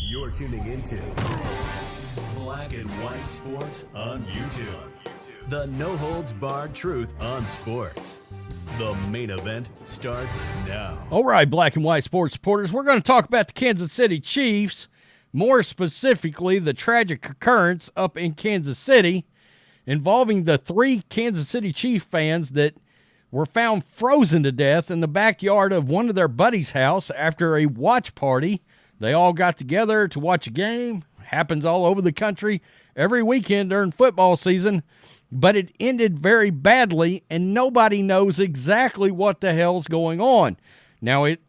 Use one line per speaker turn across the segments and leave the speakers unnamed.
You're tuning into Black and White Sports on YouTube. The no-holds-barred truth on sports. The main event starts now.
All right, Black and White Sports supporters, we're going to talk about the Kansas City Chiefs, more specifically the tragic occurrence up in Kansas City involving the 3 Kansas City Chief fans that were found frozen to death in the backyard of one of their buddies' house after a watch party. They all got together to watch a game. Happens all over the country every weekend during football season, but it ended very badly, and nobody knows exactly what the hell's going on. Now, it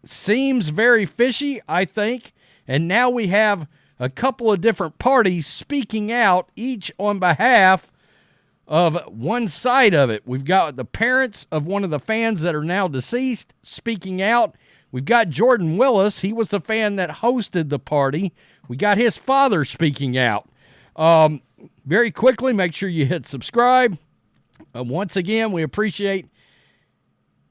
seems very fishy, I think, and now we have a couple of different parties speaking out, each on behalf of one side of it. We've got the parents of one of the fans that are now deceased speaking out. We've got Jordan Willis. He was the fan that hosted the party. We got his father speaking out. Very quickly, make sure you hit subscribe. Once again, we appreciate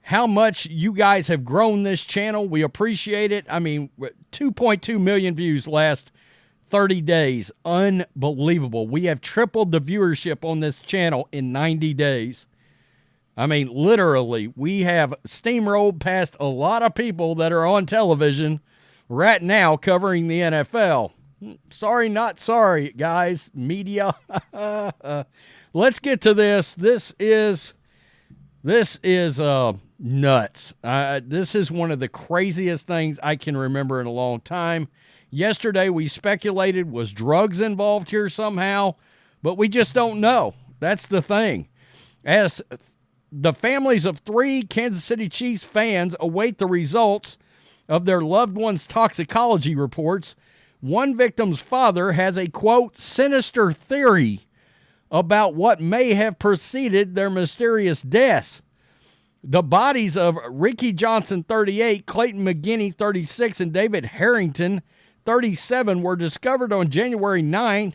how much you guys have grown this channel. We appreciate it. I mean, 2.2 million views last 30 days. Unbelievable. We have tripled the viewership on this channel in 90 days. I mean, literally, we have steamrolled past a lot of people that are on television right now covering the NFL. Sorry, not sorry, guys. Media. Let's get to this. This is nuts. This is one of the craziest things I can remember in a long time. Yesterday, we speculated, was drugs involved here somehow? But we just don't know. That's the thing. As the families of 3 Kansas City Chiefs fans await the results of their loved ones' toxicology reports, one victim's father has a, quote, sinister theory about what may have preceded their mysterious deaths. The bodies of Ricky Johnson, 38, Clayton McGinney, 36, and David Harrington, 37, were discovered on January 9th,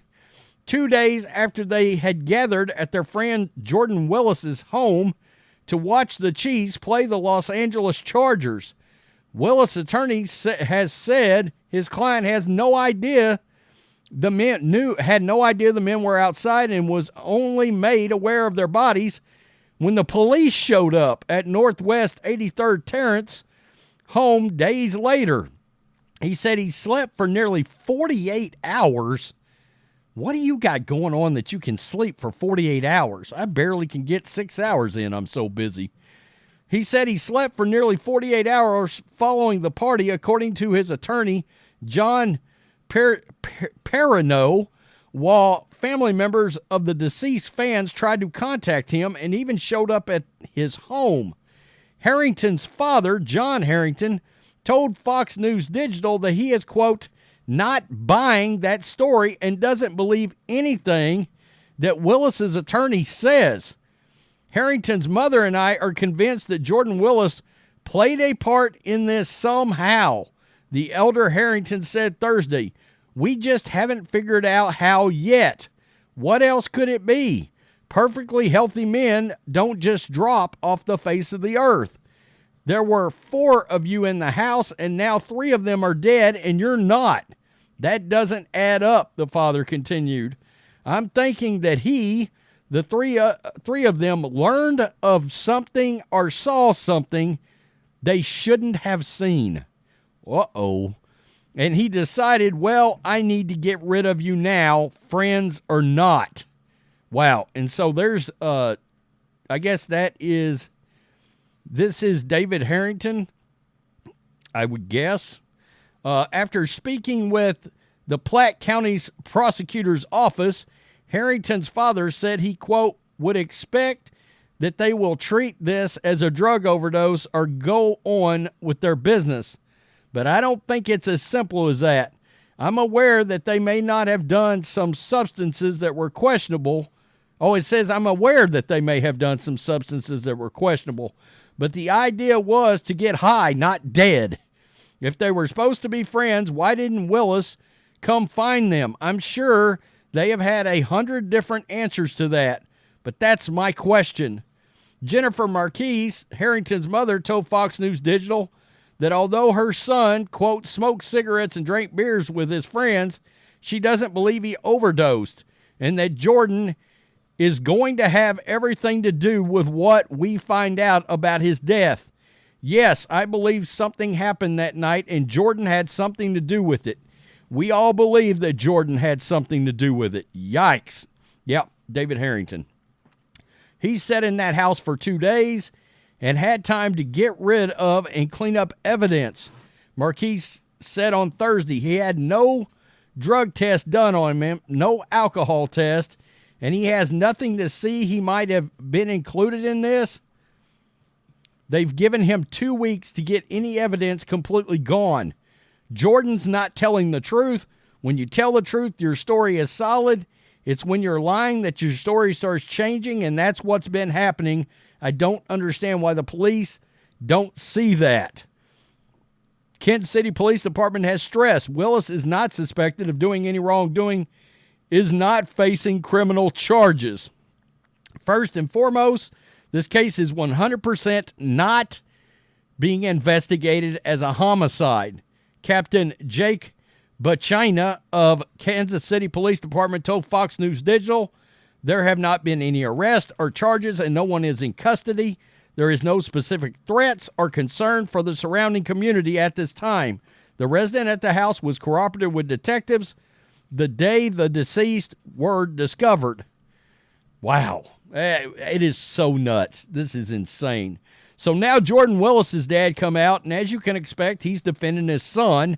2 days after they had gathered at their friend Jordan Willis's home to watch the Chiefs play the Los Angeles Chargers. Willis' attorney has said his client has no idea the men were outside and was only made aware of their bodies when the police showed up at Northwest 83rd Terrace home days later. He said he slept for nearly 48 hours. What do you got going on that you can sleep for 48 hours? I barely can get 6 hours in. I'm so busy. He said he slept for nearly 48 hours following the party, according to his attorney, John Perrineau, while family members of the deceased fans tried to contact him and even showed up at his home. Harrington's father, John Harrington, told Fox News Digital that he is, quote, not buying that story and doesn't believe anything that Willis's attorney says. Harrington's mother and I are convinced that Jordan Willis played a part in this somehow, the elder Harrington said Thursday. We just haven't figured out how yet. What else could it be? Perfectly healthy men don't just drop off the face of the earth. There were 4 of you in the house, and now 3 of them are dead, and you're not. That doesn't add up, the father continued. I'm thinking that the three of them learned of something or saw something they shouldn't have seen. Uh-oh. And he decided, well, I need to get rid of you now, friends or not. Wow. And so there's, I guess this is David Harrington, I would guess. After speaking with the Platte County's prosecutor's office, Harrington's father said he, quote, would expect that they will treat this as a drug overdose or go on with their business. But I don't think it's as simple as that. I'm aware that they may not have done some substances that were questionable. Oh, it says I'm aware that they may have done some substances that were questionable. But the idea was to get high, not dead. If they were supposed to be friends, why didn't Willis come find them? I'm sure they have had 100 different answers to that. But that's my question. Jennifer Marquise, Harrington's mother, told Fox News Digital that although her son, quote, smoked cigarettes and drank beers with his friends, she doesn't believe he overdosed, and that Jordan is going to have everything to do with what we find out about his death. Yes, I believe something happened that night, and Jordan had something to do with it. We all believe that Jordan had something to do with it. Yikes. Yep, David Harrington. He sat in that house for 2 days and had time to get rid of and clean up evidence. Marquise said on Thursday he had no drug test done on him, no alcohol test, and he has nothing to see he might have been included in this. They've given him 2 weeks to get any evidence completely gone. Jordan's not telling the truth. When you tell the truth, your story is solid. It's when you're lying that your story starts changing, and that's what's been happening. I don't understand why the police don't see that. Kansas City Police Department has stressed Willis is not suspected of doing any wrongdoing, is not facing criminal charges. First and foremost, this case is 100% not being investigated as a homicide. Captain Jake Bachina of Kansas City Police Department told Fox News Digital, there have not been any arrests or charges and no one is in custody. There is no specific threats or concern for the surrounding community at this time. The resident at the house was cooperative with detectives the day the deceased were discovered. Wow. It is so nuts. This is insane. So now Jordan Willis's dad come out, and as you can expect, he's defending his son.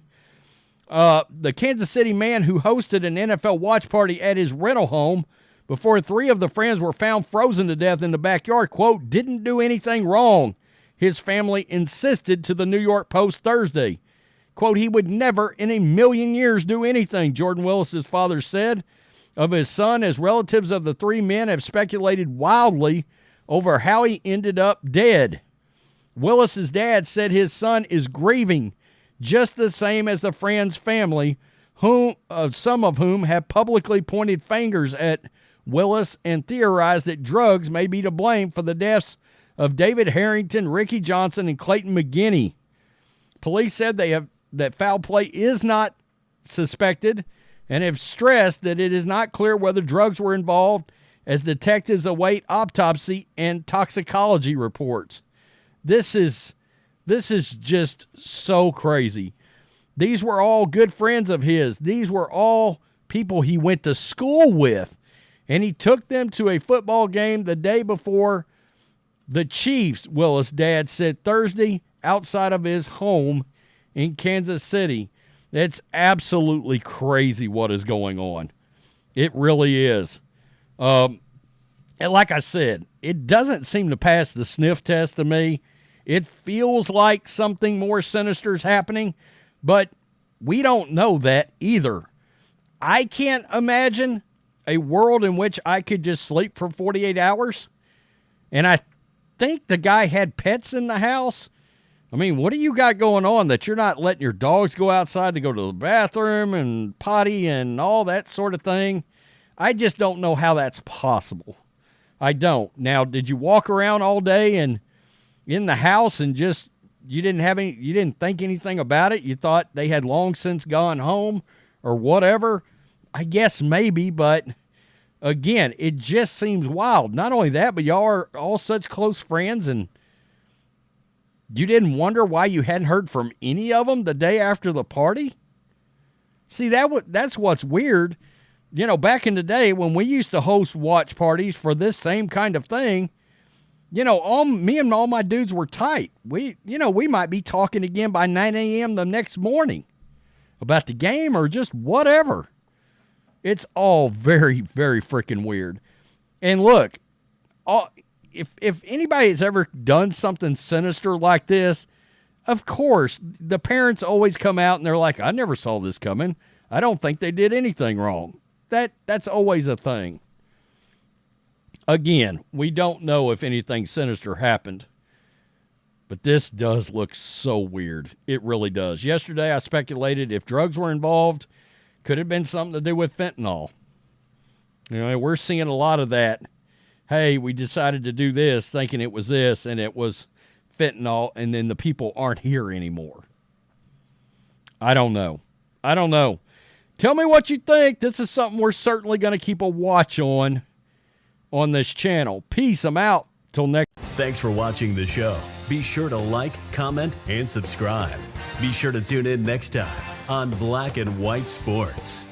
The Kansas City man who hosted an NFL watch party at his rental home before 3 of the friends were found frozen to death in the backyard, quote, didn't do anything wrong, his family insisted to the New York Post Thursday. Quote, he would never in a million years do anything, Jordan Willis's father said of his son, as relatives of the 3 men have speculated wildly over how he ended up dead. Willis's dad said his son is grieving just the same as the friend's family, some of whom have publicly pointed fingers at Willis and theorized that drugs may be to blame for the deaths of David Harrington, Ricky Johnson, and Clayton McGinney. Police said that foul play is not suspected and have stressed that it is not clear whether drugs were involved as detectives await autopsy and toxicology reports. This is just so crazy. These were all good friends of his. These were all people he went to school with. And he took them to a football game the day before the Chiefs, Willis' dad said Thursday, outside of his home in Kansas City. It's absolutely crazy what is going on. It really is. And like I said, it doesn't seem to pass the sniff test to me. It feels like something more sinister is happening, but we don't know that either. I can't imagine a world in which I could just sleep for 48 hours. And I think the guy had pets in the house. I mean, what do you got going on that you're not letting your dogs go outside to go to the bathroom and potty and all that sort of thing? I just don't know how that's possible. I don't. Now, did you walk around all day and in the house and just you didn't think anything about it? You thought they had long since gone home or whatever? I guess maybe, but again, it just seems wild. Not only that, but y'all are all such close friends, and you didn't wonder why you hadn't heard from any of them the day after the party? See, that's what's weird. You know, back in the day when we used to host watch parties for this same kind of thing, you know, me and all my dudes were tight. We might be talking again by 9 a.m. the next morning about the game or just whatever. It's all very, very freaking weird. And look, if anybody has ever done something sinister like this, of course, the parents always come out and they're like, I never saw this coming. I don't think they did anything wrong. That's always a thing. Again, we don't know if anything sinister happened, but this does look so weird. It really does. Yesterday, I speculated if drugs were involved, could have been something to do with fentanyl. You know, we're seeing a lot of that. Hey, we decided to do this thinking it was this, and it was fentanyl, and then the people aren't here anymore. I don't know. Tell me what you think. This is something we're certainly going to keep a watch on this channel. Peace. I'm out. Till next.
Thanks for watching the show. Be sure to like, comment, and subscribe. Be sure to tune in next time on Black and White Sports.